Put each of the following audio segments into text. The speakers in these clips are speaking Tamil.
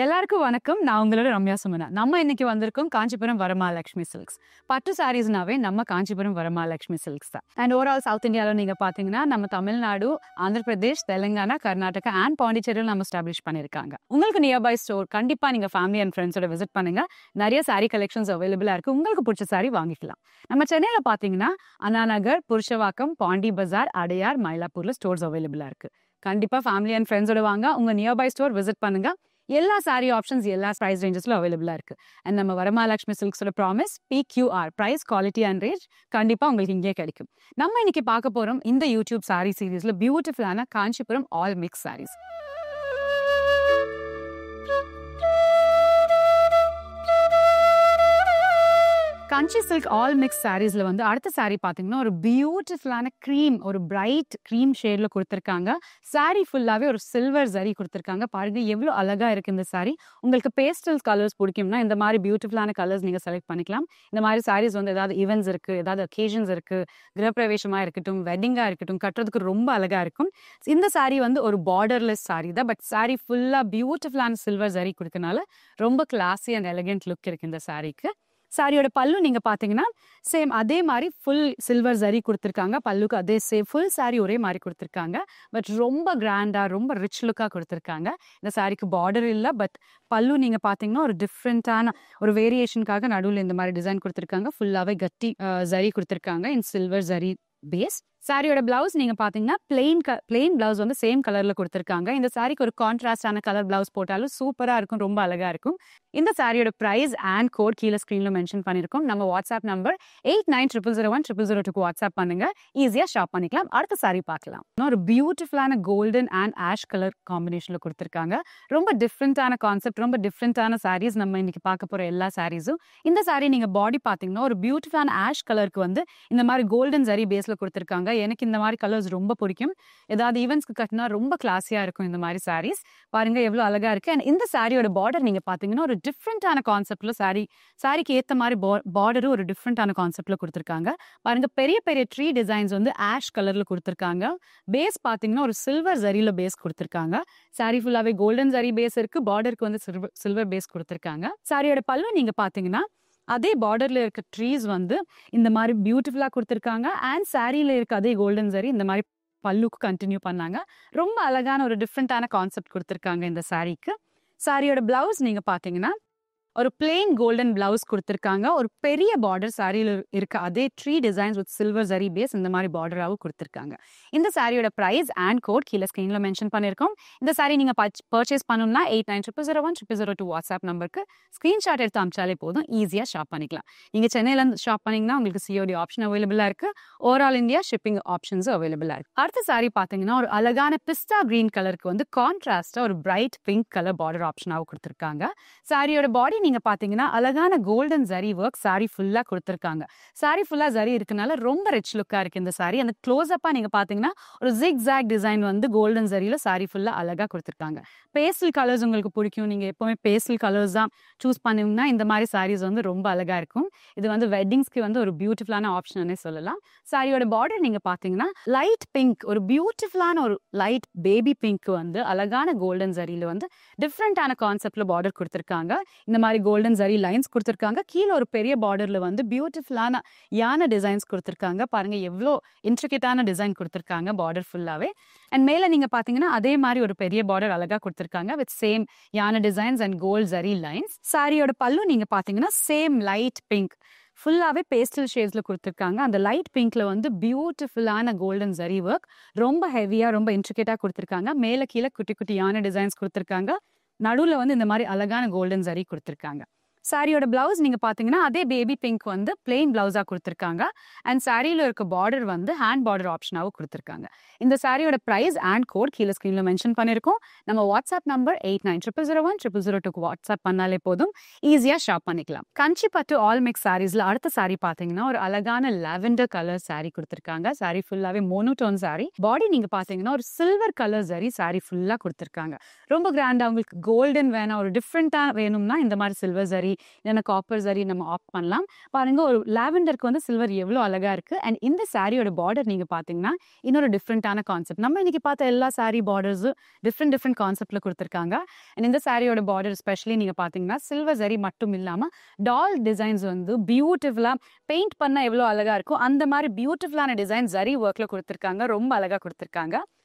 எல்லாருக்கும் வணக்கம். நான் உங்களோட ரம்யா சுமனா. நம்ம இன்னைக்கு வந்திருக்கோம் காஞ்சிபுரம் வரமகாலட்சுமி சில்க்ஸ். பட்டு சாரீஸ்னாவே நம்ம காஞ்சிபுரம் வரமகாலட்சுமி சில்க்ஸ் தான். அண்ட் ஓவரால் சவுத் இந்தியாவில் நீங்க பாத்தீங்கன்னா நம்ம தமிழ்நாடு, ஆந்திர பிரதேஷ், தெலுங்கானா, கர்நாடகா அண்ட் பாண்டிச்சேரியில் நம்ம எஸ்டாப்ளிஷ் பண்ணிருக்காங்க. உங்களுக்கு நியர்பை ஸ்டோர் கண்டிப்பா நீங்க ஃபேமிலி அண்ட் ஃப்ரெண்ட்ஸோட விசிட் பண்ணுங்க. நிறைய சாரீ கலெக்ஷன்ஸ் அவைலபிளா இருக்கு. உங்களுக்கு பிடிச்ச சாரீ வாங்கிக்கலாம். நம்ம சென்னையில பாத்தீங்கன்னா அண்ணா நகர், புருஷவாக்கம், பாண்டி பஜார், அடையார், மயிலாப்பூர்ல ஸ்டோர்ஸ் அவைலபிளா இருக்கு. கண்டிப்பா ஃபேமிலி அண்ட் ஃப்ரெண்ட்ஸோட வாங்க. உங்க நியர்பை ஸ்டோர் விசிட் பண்ணுங்க. எல்லா சாரி ஆப்ஷன்ஸ் எல்லா பிரைஸ் ரேஞ்சஸ்ல அவைலபிளா இருக்கு. அண்ட் நம்ம வரமகாலட்சுமி சில்க்ஸோட promise PQR, price, quality and range கண்டிப்பா உங்களுக்கு இங்கே கிடைக்கும். நம்ம இன்னைக்கு பார்க்க போறோம் இந்த யூடியூப் சாரி சீரீஸ்ல பியூட்டிஃபுல்லான காஞ்சிபுரம் ஆல் மிக்ஸ் சாரீஸ். கஞ்சி சில்க் ஆல் மிக்ஸ் சாரீஸ்ல வந்து அடுத்த சாரீ பாத்தீங்கன்னா ஒரு பியூட்டிஃபுல்லான க்ரீம், ஒரு பிரைட் க்ரீம் ஷேட்ல கொடுத்துருக்காங்க. சாரீ ஃபுல்லாவே ஒரு சில்வர் ஜரி கொடுத்துருக்காங்க. பாருங்க எவ்வளவு அழகா இருக்கு இந்த சாரீ. உங்களுக்கு பேஸ்டல் கலர்ஸ் பிடிக்கும்னா இந்த மாதிரி பியூட்டிஃபுல்லான கலர்ஸ் நீங்க செலக்ட் பண்ணிக்கலாம். இந்த மாதிரி சாரீஸ் வந்து ஏதாவது ஈவென்ட்ஸ் இருக்கு, ஏதாவது அக்கேஷன்ஸ் இருக்கு, கிரகப்பிரவேசமா இருக்கட்டும், வெட்டிங்கா இருக்கட்டும், கட்டுறதுக்கு ரொம்ப அழகா இருக்கும். இந்த சாரீ வந்து ஒரு பார்டர்லெஸ் சாரீ தான். பட் சாரீ ஃபுல்லா பியூட்டிஃபுல்லான சில்வர் ஜரி கொடுக்கறனால ரொம்ப கிளாஸி அண்ட் எலிகென்ட் லுக் இருக்கு இந்த சாரீக்கு. சாரியோட பல்லு நீங்க பாத்தீங்கன்னா சேம் அதே மாதிரி ஃபுல் சில்வர் ஜரி கொடுத்துருக்காங்க. பல்லுக்கு அதே சேம் ஃபுல் சாரி ஒரே மாதிரி கொடுத்துருக்காங்க. பட் ரொம்ப கிராண்டா, ரொம்ப ரிச் லுக்கா கொடுத்துருக்காங்க. இந்த சாரிக்கு பார்டர் இல்லை, பட் பல்லு நீங்க பாத்தீங்கன்னா ஒரு டிஃப்ரெண்டான ஒரு வேரியேஷனுக்காக நடுவில் இந்த மாதிரி டிசைன் கொடுத்துருக்காங்க. ஃபுல்லாவே கட்டி ஜரி கொடுத்துருக்காங்க இன் சில்வர் ஜரி பேஸ். சாரியோட பிளவுஸ் நீங்க பாத்தீங்கன்னா பிளெயின் பிளவுஸ் வந்து சேம் கலர்ல கொடுத்துருக்காங்க. இந்த சாரிக்கு ஒரு கான்ட்ராஸ்டான கலர் பிளவுஸ் போட்டாலும் சூப்பரா இருக்கும், ரொம்ப அழகா இருக்கும். இந்த சாரியோட பிரைஸ் அண்ட் கோட் கீழே ஸ்கிரீன்ல மென்ஷன் பண்ணிருக்கோம். நம்ம வாட்ஸ்அப் நம்பர் 8900010002 வாட்ஸ்அப் பண்ணுங்க. ஈஸியா ஷாப் பண்ணிக்கலாம். அடுத்த சாரி பார்க்கலாம். ஒரு பியூட்டிஃபுல்லான கோல்டன் அண்ட் ஆஷ் கலர் காம்பினேஷன்ல கொடுத்துருக்காங்க. ரொம்ப டிஃப்ரெண்டான கான்செப்ட், ரொம்ப டிஃப்ரெண்டான சாரீஸ் நம்ம இன்னைக்கு பார்க்க போற எல்லா சாரீஸும். இந்த சாரி நீங்க பாடி பாத்தீங்கன்னா ஒரு பியூட்டிஃபுல்லான ஆஷ் கலருக்கு வந்து இந்த மாதிரி கோல்டன் ஜரி பேஸ்ல கொடுத்துருக்காங்க. எனக்கு இந்த மாதிரி கலர்ஸ் ரொம்ப பிடிக்கும். ஏதாவது ஈவென்ட்ஸ்க்கு கட்டினா ரொம்ப கிளாஸியா இருக்கும் இந்த மாதிரி சாரீஸ். பாருங்க எவ்வளவு அழகா இருக்கு. அண்ட் இந்த சாரியோட பார்டர் நீங்க பாத்தீங்கன்னா ஒரு டிஃப்ரெண்டான கான்செப்ட்ல சாரிக்கு ஏத்த மாதிரி பார்டரும் ஒரு டிஃப்ரெண்டான கான்செப்ட்ல கொடுத்துருக்காங்க. பாருங்க பெரிய பெரிய ட்ரீ டிசைன்ஸ் வந்து ஆஷ் கலர்ல கொடுத்துருக்காங்க. பேஸ் பாத்தீங்கன்னா ஒரு சில்வர் ஜரியில பேஸ் கொடுத்துருக்காங்க. சாரி ஃபுல்லாவே கோல்டன் ஜரி பேஸ் இருக்கு. பார்டருக்கு வந்து சில்வர் பேஸ் கொடுத்துருக்காங்க. சாரியோட பல்லு நீங்க பாத்தீங்கன்னா அதே பார்டர்ல இருக்க ட்ரீஸ் வந்து இந்த மாதிரி பியூட்டிஃபுல்லா கொடுத்துருக்காங்க. அண்ட் சாரியில இருக்க அதே கோல்டன் ஜரி இந்த மாதிரி பல்லுக்கு கண்டினியூ பண்ணாங்க. ரொம்ப அழகான ஒரு டிஃப்ரெண்டான கான்செப்ட் கொடுத்துருக்காங்க இந்த சாரிக்கு. சாரியோட பிளவுஸ் நீங்க பாத்தீங்கன்னா ஒரு பிளெயின் கோல்டன் பிளவுஸ் கொடுத்துருக்காங்க. ஒரு பெரிய பார்டர் சாரியில இருக்க அதே tree designs with silver zari base இந்த மாதிரி பார்டராகவும் கொடுத்துருக்காங்க. இந்த சாரியோட பிரைஸ் அண்ட் கோட் கீழே ஸ்கிரீன்ல மென்ஷன் பண்ணிருக்கோம். இந்த சாரி நீங்க பர்ச்சேஸ் பண்ணணும்னா 8900010002 வாட்ஸ்அப் நம்பருக்கு ஸ்கிரீன்ஷாட் எடுத்து அமிச்சாலே போதும். ஈஸியா ஷாப் பண்ணிக்கலாம். நீங்க சென்னையில இருந்து ஷாப் பண்ணீங்கன்னா உங்களுக்கு COD ஆப்ஷன் அவைலபிளா இருக்கு. ஓவரால் இந்தியா ஷிப்பிங் ஆப்ஷன்ஸ் அவைலபிளா இருக்கு. அடுத்த சாரி பாத்தீங்கன்னா ஒரு அழகான பிஸ்டா கிரீன் கலருக்கு வந்து கான்ட்ராஸ்டா ஒரு பிரைட் பிங்க் கலர் பார்டர் ஆப்ஷனாகவும் கொடுத்துருக்காங்க. சாரியோட பாடி நீங்க பாத்தீங்கன்னா அழகான கோல்டன் ஜரி ஒர்க் சாரி ஃபுல்லா கொடுத்துருக்காங்க. சாரி ஃபுல்லா ஜரி இருக்கனால ரொம்ப ரிச் லுக்கா இருக்கு இந்த சாரி. அந்த க்ளோஸ் அப்பா நீங்க பாத்தீங்கன்னா ஒரு ஜிக்ஸாக் டிசைன் வந்து கோல்டன் ஜரியில சாரி ஃபுல்லா அழகா கொடுத்துருக்காங்க. பேஸ்டல் கலர்ஸ் உங்களுக்கு பிடிக்கும், நீங்க எப்பவுமே பேஸ்டல் கலர்ஸ் தான் சூஸ் பண்ணீங்கன்னா இந்த மாதிரி சாரீஸ் வந்து ரொம்ப அழகா இருக்கும். இது வந்து வெட்டிங்ஸ்க்கு வந்து ஒரு பியூட்டிஃபுல்லான ஆப்ஷன் சொல்லலாம். சாரியோட பார்டர் நீங்க பாத்தீங்கன்னா லைட் பிங்க், ஒரு பியூட்டிஃபுல்லான ஒரு லைட் பேபி பிங்க் வந்து அழகான கோல்டன் ஜரியில வந்து டிஃப்ரெண்டான கான்செப்ட்ல பார்டர் கொடுத்துருக்காங்க. இந்த மாதிரி கோல்டன் ஜரி லைன்ஸ் கொடுத்துருக்காங்க. கீழே ஒரு பெரிய பார்டர்ல வந்து பியூட்டிஃபுல்லான யானை டிசைன்ஸ் கொடுத்துருக்காங்க. பாருங்க எவ்வளோ இன்ட்ரிகேட்டான டிசைன் கொடுத்துருக்காங்க பார்டர் ஃபுல்லாவே. அண்ட் மேல நீங்க பாத்தீங்கன்னா அதே மாதிரி ஒரு பெரிய பார்டர் அழகா கொடுத்துருக்காங்க வித் சேம் யானை designs and gold zari lines. சாரியோட பல்லு நீங்க பாத்தீங்கன்னா சேம் லைட் பிங்க் ஃபுல்லாவே பேஸ்டல் ஷேட்ஸ்ல கொடுத்துருக்காங்க. அந்த லைட் பிங்க்ல வந்து பியூட்டிஃபுல்லான கோல்டன் ஜரி ஒர்க் ரொம்ப ஹெவியா, ரொம்ப இன்ட்ரிகேட்டா கொடுத்துருக்காங்க. மேல கீழே குட்டி குட்டி யானை டிசைன்ஸ் கொடுத்துருக்காங்க. நடுவுல வந்து இந்த மாதிரி அழகான கோல்டன் ஜரி கொடுத்துருக்காங்க. சாரியோட பிளவுஸ் நீங்க பாத்தீங்கன்னா அதே பேபி பிங்க் வந்து பிளெயின் பிளவுஸா கொடுத்துருக்காங்க. அண்ட் சாரியில இருக்க பார்டர் வந்து ஹேண்ட் பார்டர் ஆப்ஷனாவும் கொடுத்துருக்காங்க. இந்த சாரியோட பிரைஸ் அண்ட் கோட் கீழே ஸ்கிரீன்ல மென்ஷன் பண்ணிருக்கோம். நம்ம வாட்ஸ்அப் நம்பர் 8900010002 வாட்ஸ்அப் பண்ணாலே போதும். ஈஸியா ஷாப் பண்ணிக்கலாம். கஞ்சி பட்டு ஆல் மிக்ஸ் சாரீஸ்ல அடுத்த சாரி பாத்தீங்கன்னா ஒரு அழகான லாவெண்டர் கலர் சாரி கொடுத்துருக்காங்க. சாரி ஃபுல்லாவே மோனோடோன் சாரி. பாடி நீங்க பாத்தீங்கன்னா ஒரு சில்வர் கலர் ஜரி சாரி ஃபுல்லா கொடுத்துருக்காங்க. ரொம்ப கிராண்டா உங்களுக்கு கோல்டன் வேணா, ஒரு டிஃப்ரெண்டா வேணும்னா இந்த மாதிரி சில்வர் ஜரி இல்லைன்னா காப்பர் சரி நம்ம ஆப்ட் பண்ணலாம். பாருங்க ஒரு லாவெண்டருக்கு வந்து சில்வர் எவ்வளோ அழகா இருக்கு. அண்ட் இந்த சாரியோட பார்டர் நீங்க பாத்தீங்கன்னா இன்னொரு டிஃப்ரெண்டான கான்செப்ட். நம்ம இன்னைக்கு பார்த்த எல்லா சாரி பார்டர்ஸும் டிஃப்ரெண்ட் கான்செப்ட்ல கொடுத்துருக்காங்க. அண்ட் இந்த சாரியோட பார்டர் ஸ்பெஷலி நீங்க பாத்தீங்கன்னா சில்வர் சரி மட்டும் இல்லாம டால் டிசைன்ஸ் வந்து பியூட்டிஃபுல்லா பெயிண்ட் பண்ணா எவ்வளோ அழகா இருக்கும் அந்த மாதிரி பியூட்டிஃபுல்லான டிசைன் சரி ஒர்க்ல கொடுத்துருக்காங்க. ரொம்ப அழகா கொடுத்துருக்காங்க.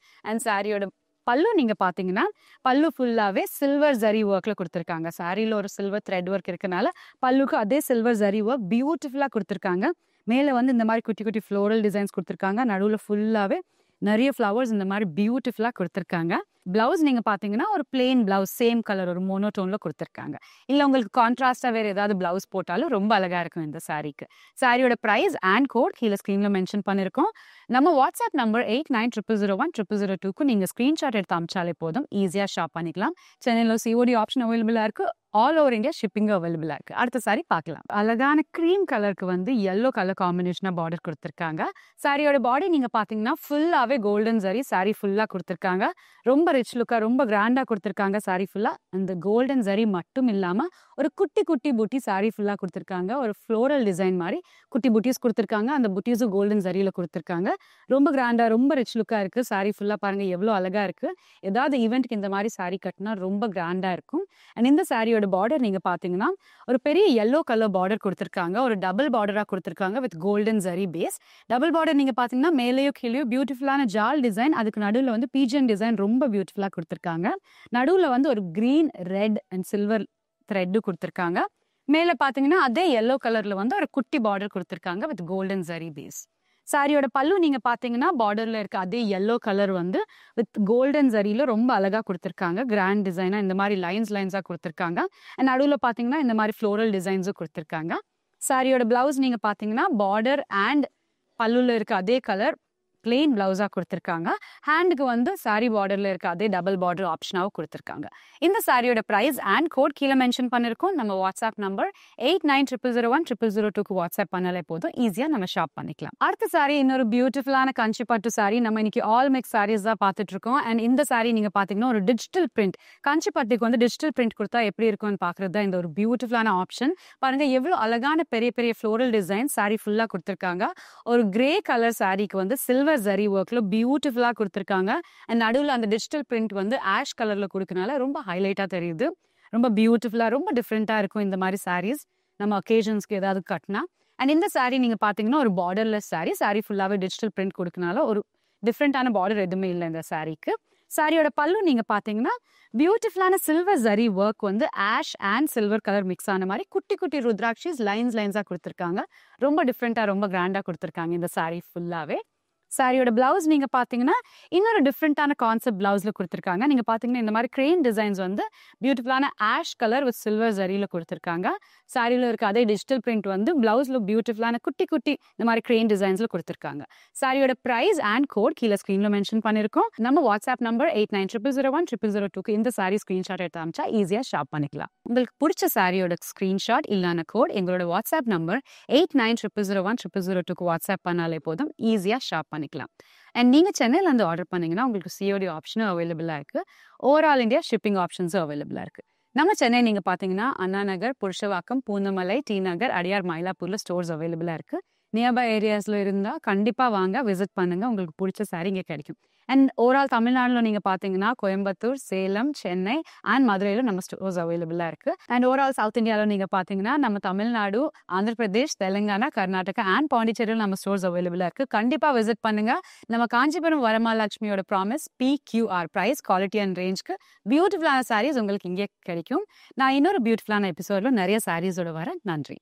அண்ட் சாரியோட பல்லு நீங்க பாத்தீங்கன்னா பல்லு ஃபுல்லாவே சில்வர் ஜரி ஒர்க்ல கொடுத்துருக்காங்க. சாரியில ஒரு சில்வர் த்ரெட் ஒர்க் இருக்கனால பல்லுக்கு அதே சில்வர் ஜரி ஒர்க் பியூட்டிஃபுல்லா கொடுத்துருக்காங்க. மேல வந்து இந்த மாதிரி குட்டி குட்டி ஃப்ளோரல் டிசைன்ஸ் கொடுத்துருக்காங்க. நடுவுல ஃபுல்லாவே நிறைய ஃப்ளவர்ஸ் இந்த மாதிரி பியூட்டிஃபுல்லா கொடுத்துருக்காங்க. பிளவுஸ் நீங்க பாத்தீங்கன்னா ஒரு பிளெயின் பிளவுஸ் சேம் கலர் ஒரு மோனோடோன்ல கொடுத்துருக்காங்க. இல்ல உங்களுக்கு கான்ட்ராஸ்டா வேற ஏதாவது பிளவுஸ் போட்டாலும் ரொம்ப அழகா இருக்கும் இந்த சாரிக்கு. சாரியோட பிரைஸ் அண்ட் கோட் கீழே ஸ்கிரீன்ல மென்ஷன் பண்ணிருக்கோம். நம்ம வாட்ஸ்அப் நம்பர் 8900010002க்கு நீங்க ஸ்கிரீன்ஷாட் எடுத்து அமிச்சாலே போதும், ஈஸியா ஷாப் பண்ணிக்கலாம். சென்னையில சிஓடி ஆப்ஷன் அவைலபிளா இருக்கு. ஆல் ஓவர் இந்தியா ஷிப்பிங் அவைலபிளா இருக்கு. அடுத்த சாரி பார்க்கலாம். அழகான கிரீம் கலருக்கு வந்து yellow கலர் காம்பினேஷனா பார்டர் கொடுத்துருக்காங்க. சாரியோட பாடி நீங்க பாத்தீங்கன்னா ஃபுல்லாவே கோல்டன் சரி சாரி ஃபுல்லா கொடுத்துருக்காங்க. ரொம்ப ரிச் லுக்கா ரொம்ப கிராண்டா கொடுத்துருக்காங்க. சாரி ஃபுல்லா அந்த கோல்டன் சரி மட்டும் இல்லாம ஒரு குட்டி குட்டி புட்டி சாரி ஃபுல்லா கொடுத்துருக்காங்க. ஒரு ஃப்ளோரல் டிசைன் மாதிரி குட்டி புட்டிஸ் கொடுத்துருக்காங்க. அந்த புட்டிஸும் கோல்டன் சரியில கொடுத்துருக்காங்க. ரொம்ப கிராண்டா ரொம்ப ரிச் லுக்கா இருக்கு. சாரி ஃபுல்லா பாருங்க எவ்வளவு அழகா இருக்கு. ஏதாவது ஈவெண்ட்க்கு இந்த மாதிரி சாரி கட்டினா ரொம்ப கிராண்டா இருக்கும். அண்ட் இந்த சாரியோட பார்டர் நீங்க பாத்தீங்கன்னா ஒரு பெரிய yellow கலர் பார்டர் கொடுத்துருக்காங்க. ஒரு டபுள் பார்டரா கொடுத்துருக்காங்க வித் கோல்டன் சரி பேஸ். டபுள் பார்டர் நீங்க பாத்தீங்கன்னா மேலேயோ கீழேயோ பியூட்டிஃபுல்லான ஜால் டிசைன், அதுக்கு நடுவுல வந்து பீஜன் டிசைன் ரொம்ப பியூட்டிஃபுல்லா கொடுத்துருக்காங்க. நடுவுல வந்து ஒரு green red and silver thread கொடுத்துருக்காங்க. மேல பாத்தீங்கன்னா அதே yellow கலர்ல வந்து ஒரு குட்டி பார்டர் கொடுத்துருக்காங்க வித் கோல்டன் சரி பேஸ். சாரியோட பல்லு நீங்க பாத்தீங்கன்னா பார்டர்ல இருக்க அதே yellow கலர் வந்து வித் கோல்டன் ஜரியில ரொம்ப அழகா கொடுத்துருக்காங்க. கிராண்ட் டிசைனா இந்த மாதிரி லைன்ஸா கொடுத்துருக்காங்க. அண்ட் நடுவுல பாத்தீங்கன்னா இந்த மாதிரி ஃப்ளோரல் டிசைன்ஸும் கொடுத்துருக்காங்க. சாரியோட பிளவுஸ் நீங்க பாத்தீங்கன்னா பார்டர் அண்ட் பல்லுல இருக்க அதே கலர் பிளெயின் பிளவுஸா கொடுத்துருக்காங்க. ஹேண்டுக்கு வந்து சாரி பார்டர்ல இருக்க அதே டபுள் பார்டர் ஆப்ஷனாவும் கொடுத்துருக்காங்க. இந்த சாரியோட பிரைஸ் அண்ட் கோட் கீழே மென்ஷன் பண்ணிருக்கோம். நம்ம வாட்ஸ்அப் நம்பர் 8900010002க்கு வாட்ஸ்அப் பண்ணாலே போதும், ஈஸியா நம்ம ஷாப் பண்ணிக்கலாம். அடுத்த சாரி இன்னொரு பியூட்டிஃபுல்லான கஞ்சி பட்டு சாரி. நம்ம இன்னைக்கு ஆல் மிக்ஸ் சாரீஸ் தான் பார்த்துட்டு இருக்கோம். அண்ட் இந்த சாரி நீங்க பாத்தீங்கன்னா ஒரு டிஜிட்டல் பிரிண்ட், கஞ்சி பட்டுக்கு வந்து டிஜிட்டல் பிரிண்ட் கொடுத்தா எப்படி இருக்கும்னு பாக்குறது தான் இந்த ஒரு பியூட்டிஃபுல்லான ஆப்ஷன். பாருங்க எவ்வளவு அழகான பெரிய பெரிய ஃப்ளோரல் டிசைன் சாரி ஃபுல்லா கொடுத்துருக்காங்க. ஒரு கிரே கலர் சாரிக்கு வந்து சில்வர் ஜரி ஒர்க்ல பியூட்டிஃபுல்லா கொடுத்துருக்காங்க. அண்ட் நடுவுல அந்த டிஜிட்டல் பிரிண்ட் வந்து ஆஷ் கலர்ல கொடுக்கறனால ரொம்ப ஹைலைட்டா தெரியுது. ரொம்ப பியூட்டிஃபுல்லா ரொம்ப டிஃப்ரெண்டா இருக்கும் இந்த மாதிரி சாரீஸ் நம்ம அக்கேஷன்ஸ்க்கு ஏதாவது கட்டினா. அண்ட் இந்த சாரி நீங்க பாத்தீங்கன்னா ஒரு பார்டர்லெஸ் சாரி. சாரி ஃபுல்லாவே டிஜிட்டல் பிரிண்ட் கொடுக்கறனால ஒரு டிஃப்ரெண்டான பார்டர் எதுவுமே இல்லை இந்த சாரிக்கு. சாரியோட பல்லு நீங்க பாத்தீங்கன்னா பியூட்டிஃபுல்லான சில்வர் ஜரி ஒர்க் வந்து ash and silver colour mix ஆன மாதிரி குட்டி குட்டி ருத்ராட்சிஸ் லைன்ஸா கொடுத்துருக்காங்க. ரொம்ப டிஃப்ரெண்டா ரொம்ப கிராண்டா கொடுத்துருக்காங்க இந்த சாரி ஃபுல்லாவே. சாரியோட பிளவுஸ் நீங்க பாத்தீங்கன்னா இன்னொரு டிஃப்ரெண்டான கான்செப்ட் பிளவுஸ்ல கொடுத்துருக்காங்க. நீங்க பாத்தீங்கன்னா இந்த மாதிரி கிரெயின் டிசைன்ஸ் வந்து பியூட்டிஃபுல்லான ஆஷ் கலர் வித் சில்வர் ஜரியில கொடுத்துருக்காங்க. சாரியில இருக்க அதே டிஜிட்டல் பிரிண்ட் வந்து பிளவுஸ்ல பியூட்டிஃபுல்லான குட்டி குட்டி இந்த மாதிரி கிரெயின் டிசைன்ஸ்ல கொடுத்துருக்காங்க. சாரியோட பிரைஸ் அண்ட் கோட் கீழே ஸ்கிரீன்ல மென்ஷன் பண்ணிருக்கோம். நம்ம வாட்ஸ்அப் நம்பர் 8900010002க்கு இந்த சாரி ஸ்கிரீன்ஷாட் எடுத்து அமிச்சா ஈஸியா ஷாப் பண்ணிக்கலாம். உங்களுக்கு பிடிச்ச சாரியோட ஸ்கிரீன்ஷாட் இல்லைன்னா கோட் எங்களோட வாட்ஸ்அப் நம்பர் 8900010002க்கு வாட்ஸ்அப் பண்ணாலே போதும், ஈஸியா ஷாப் பண்ணிக்கலாம். அண்ட் நீங்க சென்னையில இருந்து ஆர்டர் பண்ணீங்கன்னா உங்களுக்கு சிஓடி ஆப்ஷனும் அவைலபிளா இருக்கு. ஓவரால் இந்தியா ஷிப்பிங் ஆப்ஷன்ஸும் அவைலபிளா இருக்கு. நம்ம சென்னை நீங்க பாத்தீங்கன்னா அண்ணா நகர், புருஷவாக்கம், பூந்தமலை, டி நகர், அடியார், மயிலாப்பூர்ல ஸ்டோர்ஸ் அவைலபிளா இருக்கு. நியர்பை ஏரியாஸ்ல இருந்தா கண்டிப்பா வாங்க, விசிட் பண்ணுங்க, உங்களுக்கு பிடிச்ச சாரி இங்க கிடைக்கும். அண்ட் ஓவரால் தமிழ்நாடுல நீங்க பாத்தீங்கன்னா கோயம்புத்தூர், சேலம், சென்னை அண்ட் மதுரையில நம்ம ஸ்டோர்ஸ் அவைலபிளா இருக்கு. அண்ட் ஓவரால் சவுத் இந்தியாவில் நீங்க பாத்தீங்கன்னா நம்ம தமிழ்நாடு, ஆந்திர பிரதேஷ், தெலுங்கானா, கர்நாடகா அண்ட் பாண்டிச்சேரியில் நம்ம ஸ்டோர்ஸ் அவைலபிளா இருக்கு. கண்டிப்பா விசிட் பண்ணுங்க. நம்ம காஞ்சிபுரம் வரமகாலட்சுமியோட promise PQR price, quality and ரேஞ்ச்க்கு பியூட்டிஃபுல்லான சாரீஸ் உங்களுக்கு இங்கே கிடைக்கும். நான் இன்னொரு பியூட்டிஃபுல்லான எபிசோட்ல நிறைய சாரீஸோட வரேன். நன்றி.